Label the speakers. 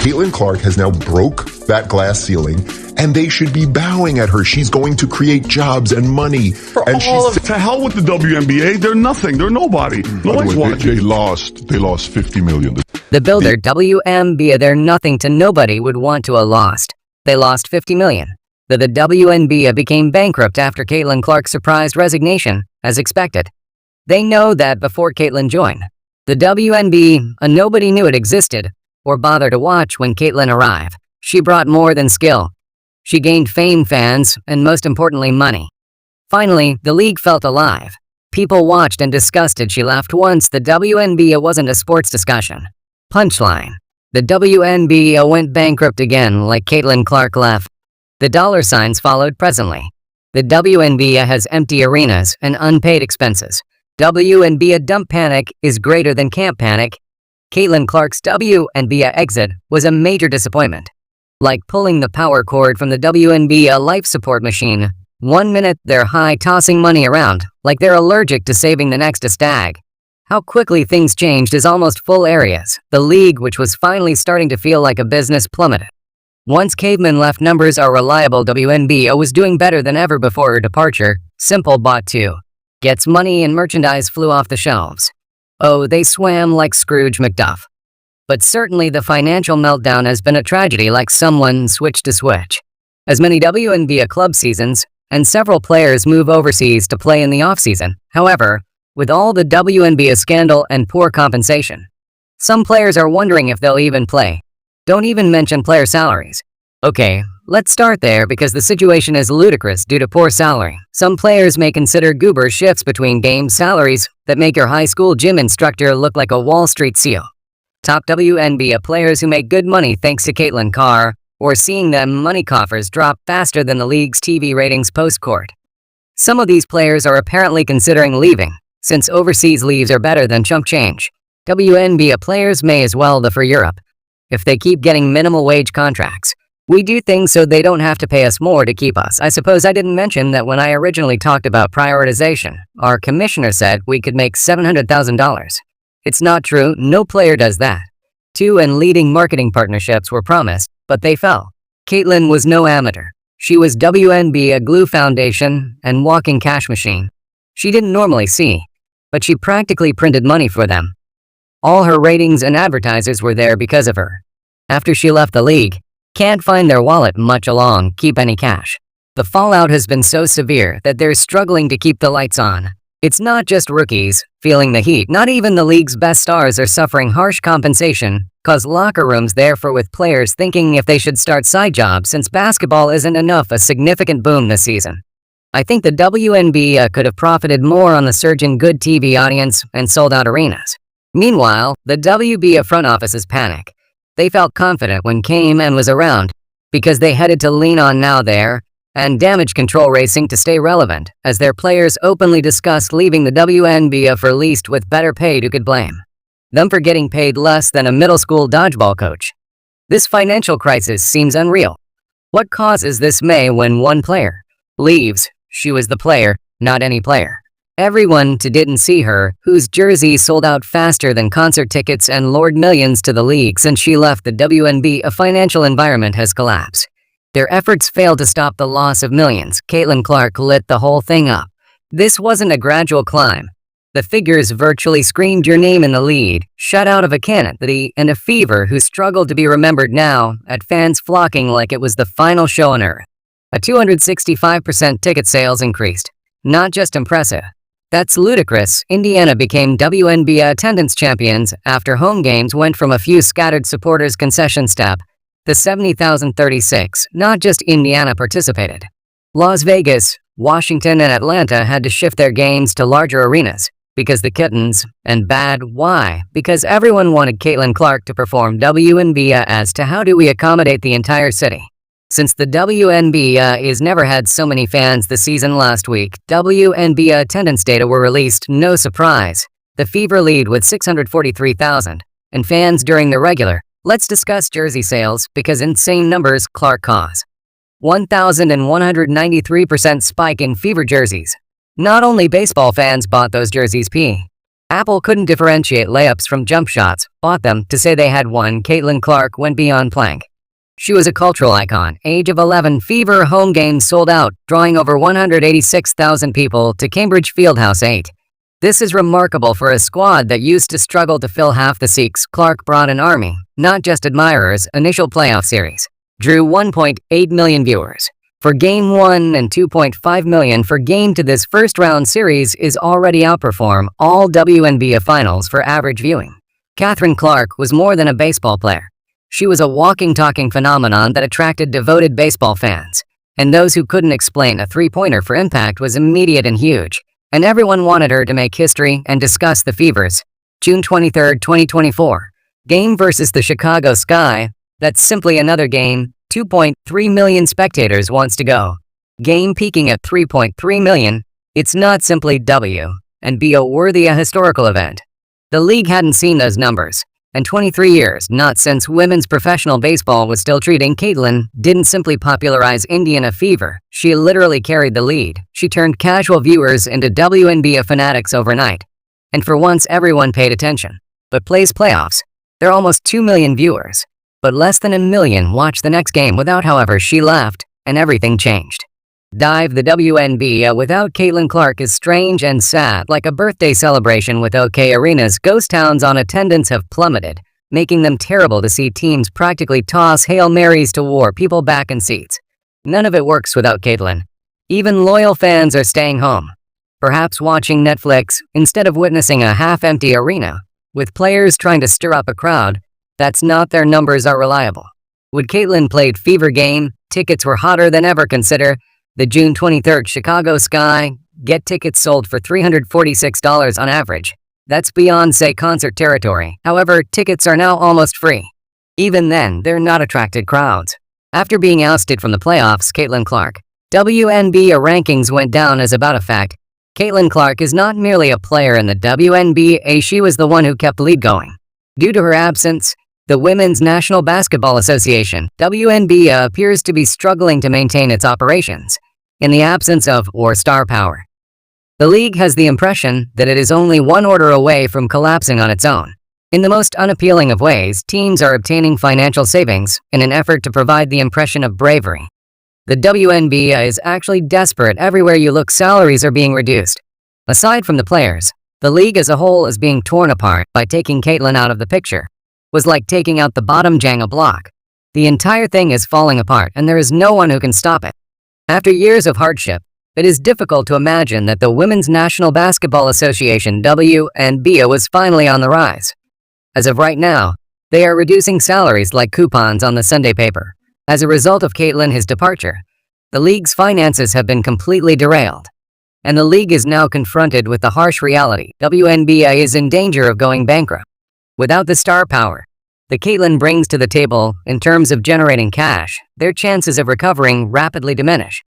Speaker 1: Caitlin Clark has now broke that glass ceiling, and they should be bowing at her. She's going to create jobs and money. And
Speaker 2: to hell with the WNBA. They're nothing. They're nobody. Nobody's watching.
Speaker 3: They lost $50 million.
Speaker 4: The builder, WNBA, they're nothing to nobody would want to have lost. They lost $50 million. The WNBA became bankrupt after Caitlin Clark's surprised resignation, as expected. They know that before Caitlin joined. The WNBA, nobody knew it existed or bothered to watch when Caitlin arrived. She brought more than skill. She gained fame, fans, and most importantly, money. Finally, the league felt alive. People watched and disgusted. She left once the WNBA wasn't a sports discussion. Punchline. The WNBA went bankrupt again like Caitlin Clark left. The dollar signs followed presently. The WNBA has empty arenas and unpaid expenses. WNBA dump panic is greater than camp panic. Caitlin Clark's WNBA exit was a major disappointment. Like pulling the power cord from the WNBA life support machine. 1 minute they're high tossing money around, like they're allergic to saving the next stag. How quickly things changed is almost full areas. The league, which was finally starting to feel like a business, plummeted. Once Caveman left, numbers are reliable. WNBA was doing better than ever before her departure. Simple bought two. Gets money and merchandise flew off the shelves. Oh, they swam like Scrooge McDuck. But certainly the financial meltdown has been a tragedy, like someone switched to switch. As many WNBA club seasons, and several players move overseas to play in the offseason. However, with all the WNBA scandal and poor compensation, some players are wondering if they'll even play. Don't even mention player salaries. Okay, let's start there because the situation is ludicrous due to poor salary. Some players may consider goober shifts between game salaries that make your high school gym instructor look like a Wall Street SEAL. Top WNBA players who make good money thanks to Caitlin Clark, or seeing them money coffers drop faster than the league's TV ratings post-court. Some of these players are apparently considering leaving, since overseas leaves are better than chump change. WNBA players may as well for Europe. If they keep getting minimal wage contracts, we do things so they don't have to pay us more to keep us. I suppose I didn't mention that when I originally talked about prioritization, our commissioner said we could make $700,000. It's not true, no player does that. 2 and leading marketing partnerships were promised, but they fell. Caitlin was no amateur. She was WNBA glue foundation and walking cash machine. She didn't normally see, but she practically printed money for them. All her ratings and advertisers were there because of her. After she left the league, can't find their wallet much along, keep any cash. The fallout has been so severe that they're struggling to keep the lights on. It's not just rookies feeling the heat. Not even the league's best stars are suffering harsh compensation, cause locker rooms therefore with players thinking if they should start side jobs since basketball isn't enough. A significant boom this season. I think the WNBA could have profited more on the surge in good TV audience and sold out arenas. Meanwhile, the WNBA front offices panic. They felt confident when Caveman was around because they headed to lean on now there and damage control racing to stay relevant, as their players openly discussed leaving the WNBA for least with better paid. Who could blame them for getting paid less than a middle school dodgeball coach? This financial crisis seems unreal. What causes this May when one player leaves? She was the player, not any player. Everyone didn't see her, whose jersey sold out faster than concert tickets and lured millions to the league since she left the WNBA. A financial environment has collapsed. Their efforts failed to stop the loss of millions. Caitlin Clark lit the whole thing up. This wasn't a gradual climb. The figures virtually screamed your name in the lead, shut out of a cannon, and a fever who struggled to be remembered now, at fans flocking like it was the final show on earth. A 265% ticket sales increased. Not just impressive. That's ludicrous. Indiana became WNBA attendance champions after home games went from a few scattered supporters concession step to 70,036. Not just Indiana participated. Las Vegas, Washington, and Atlanta had to shift their games to larger arenas because the kittens, and bad. Why? Because everyone wanted Caitlin Clark to perform WNBA. As to how do we accommodate the entire city? Since the WNBA has never had so many fans this season. Last week, WNBA attendance data were released. No surprise. The Fever lead with 643,000 and fans during the regular. Let's discuss jersey sales because insane numbers Clark cause. 1,193% spike in Fever jerseys. Not only baseball fans bought those jerseys. Apple couldn't differentiate layups from jump shots, bought them to say they had won. Caitlin Clark went beyond plank. She was a cultural icon. Age of 11, Fever home games sold out, drawing over 186,000 people to Cambridge Fieldhouse 8. This is remarkable for a squad that used to struggle to fill half the seats. Clark brought an army, not just admirers. Initial playoff series drew 1.8 million viewers for Game 1 and 2.5 million for Game 2. This first-round series is already outperform all WNBA finals for average viewing. Catherine Clark was more than a baseball player. She was a walking, talking phenomenon that attracted devoted baseball fans. And those who couldn't explain a three-pointer for impact was immediate and huge. And everyone wanted her to make history and discuss the Fevers. June 23, 2024. Game versus the Chicago Sky. That's simply another game. 2.3 million spectators wants to go. Game peaking at 3.3 million. It's not simply WNBA a worthy a historical event. The league hadn't seen those numbers. And 23 years, not since women's professional baseball was still treating. Caitlin didn't simply popularize Indiana fever, she literally carried the lead. She turned casual viewers into WNBA fanatics overnight. And for once everyone paid attention. But plays playoffs. There are almost 2 million viewers. But less than 1 million watched the next game without. However, she left, and everything changed. Dive the WNBA without Caitlin Clark is strange and sad, like a birthday celebration with OK Arena's ghost towns on attendance have plummeted, making them terrible to see. Teams practically toss Hail Marys to war people back in seats. None of it works without Caitlin. Even loyal fans are staying home, perhaps watching Netflix, instead of witnessing a half-empty arena, with players trying to stir up a crowd. That's not their numbers are reliable. Would Caitlin played Fever game, tickets were hotter than ever. Consider the June 23rd Chicago Sky. Get tickets sold for $346 on average. That's Beyoncé concert territory. However, tickets are now almost free. Even then, they're not attracted crowds. After being ousted from the playoffs, Caitlin Clark, WNBA rankings went down as about a fact. Caitlin Clark is not merely a player in the WNBA, she was the one who kept the league going. Due to her absence, the Women's National Basketball Association, WNBA, appears to be struggling to maintain its operations in the absence of or star power. The league has the impression that it is only one order away from collapsing on its own. In the most unappealing of ways, teams are obtaining financial savings in an effort to provide the impression of bravery. The WNBA is actually desperate. Everywhere you look, salaries are being reduced. Aside from the players, the league as a whole is being torn apart. By taking Caitlin out of the picture was like taking out the bottom Jenga block. The entire thing is falling apart, and there is no one who can stop it. After years of hardship, it is difficult to imagine that the Women's National Basketball Association, WNBA, was finally on the rise. As of right now, they are reducing salaries like coupons on the Sunday paper. As a result of Caitlin, departure, the league's finances have been completely derailed. And the league is now confronted with the harsh reality: WNBA is in danger of going bankrupt. Without the star power that Caitlin brings to the table in terms of generating cash, their chances of recovering rapidly diminish.